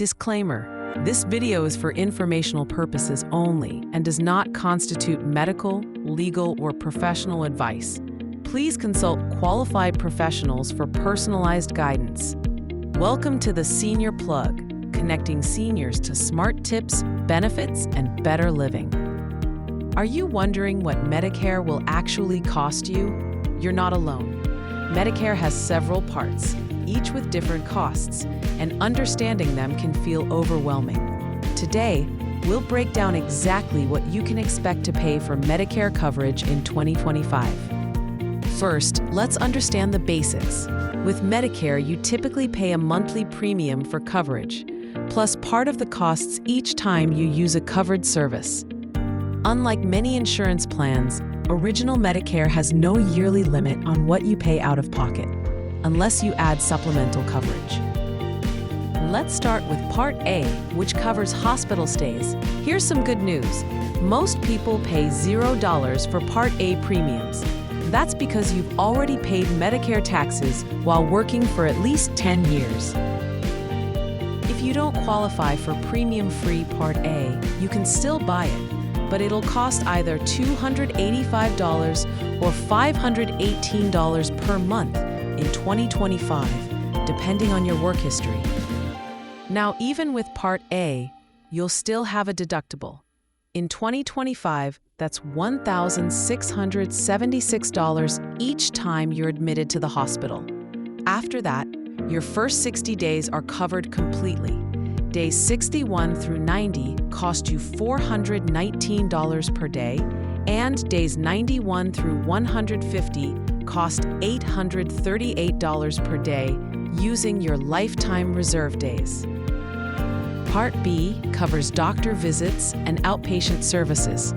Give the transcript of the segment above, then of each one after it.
Disclaimer: this video is for informational purposes only and does not constitute medical, legal, or professional advice. Please consult qualified professionals for personalized guidance. Welcome to the Senior Plug, connecting seniors to smart tips, benefits, and better living. Are you wondering what Medicare will actually cost you? You're not alone. Medicare has several parts, each with different costs, and understanding them can feel overwhelming. Today, we'll break down exactly what you can expect to pay for Medicare coverage in 2025. First, let's understand the basics. With Medicare, you typically pay a monthly premium for coverage, plus part of the costs each time you use a covered service. Unlike many insurance plans, Original Medicare has no yearly limit on what you pay out of pocket, unless you add supplemental coverage. Let's start with Part A, which covers hospital stays. Here's some good news. Most people pay $0 for Part A premiums. That's because you've already paid Medicare taxes while working for at least 10 years. If you don't qualify for premium-free Part A, you can still buy it, but it'll cost either $285 or $518 per month in 2025, depending on your work history. Now, even with Part A, you'll still have a deductible. In 2025, that's $1,676 each time you're admitted to the hospital. After that, your first 60 days are covered completely. Days 61 through 90 cost you $419 per day, and days 91 through 150 cost $838 per day using your lifetime reserve days. Part B covers doctor visits and outpatient services.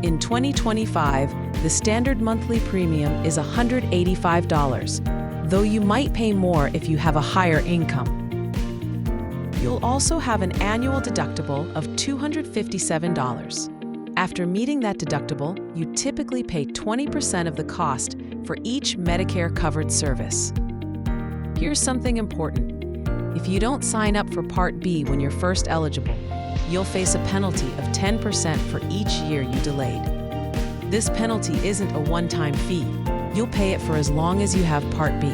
In 2025, the standard monthly premium is $185, though you might pay more if you have a higher income. You'll also have an annual deductible of $257. After meeting that deductible, you typically pay 20% of the cost for each Medicare-covered service. Here's something important. If you don't sign up for Part B when you're first eligible, you'll face a penalty of 10% for each year you delayed. This penalty isn't a one-time fee. You'll pay it for as long as you have Part B.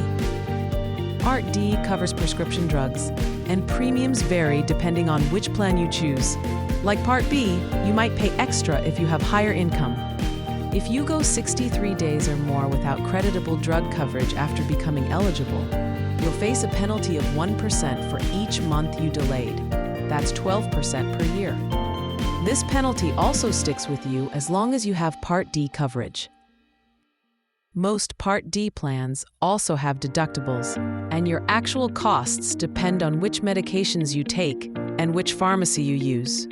Part D covers prescription drugs, and premiums vary depending on which plan you choose. Like Part B, you might pay extra if you have higher income. If you go 63 days or more without creditable drug coverage after becoming eligible, you'll face a penalty of 1% for each month you delayed. That's 12% per year. This penalty also sticks with you as long as you have Part D coverage. Most Part D plans also have deductibles, and your actual costs depend on which medications you take and which pharmacy you use.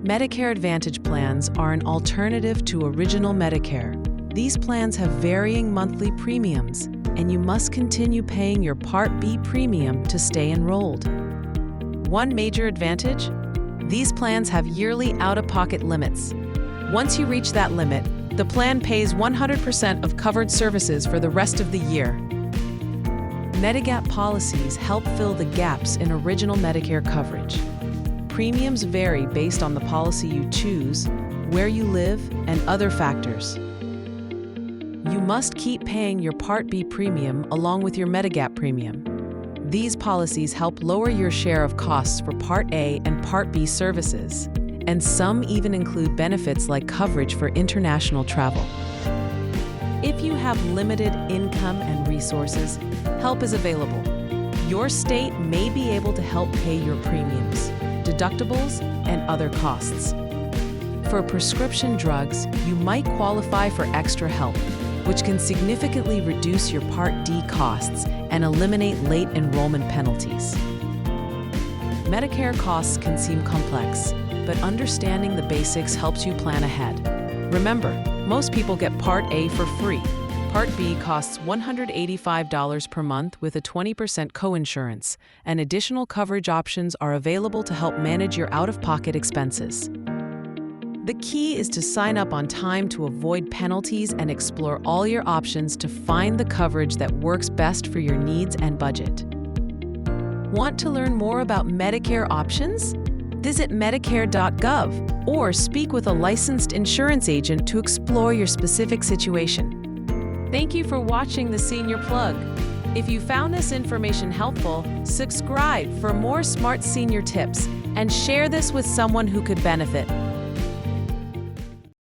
Medicare Advantage plans are an alternative to Original Medicare. These plans have varying monthly premiums, and you must continue paying your Part B premium to stay enrolled. One major advantage? These plans have yearly out-of-pocket limits. Once you reach that limit, the plan pays 100% of covered services for the rest of the year. Medigap policies help fill the gaps in Original Medicare coverage. Premiums vary based on the policy you choose, where you live, and other factors. You must keep paying your Part B premium along with your Medigap premium. These policies help lower your share of costs for Part A and Part B services, and some even include benefits like coverage for international travel. If you have limited income and resources, help is available. Your state may be able to help pay your premiums, deductibles, and other costs. For prescription drugs, you might qualify for extra help, which can significantly reduce your Part D costs and eliminate late enrollment penalties. Medicare costs can seem complex, but understanding the basics helps you plan ahead. Remember, most people get Part A for free. Part B costs $185 per month with a 20% coinsurance, and additional coverage options are available to help manage your out-of-pocket expenses. The key is to sign up on time to avoid penalties and explore all your options to find the coverage that works best for your needs and budget. Want to learn more about Medicare options? Visit Medicare.gov or speak with a licensed insurance agent to explore your specific situation. Thank you for watching the Senior Plug. If you found this information helpful, subscribe for more smart senior tips and share this with someone who could benefit.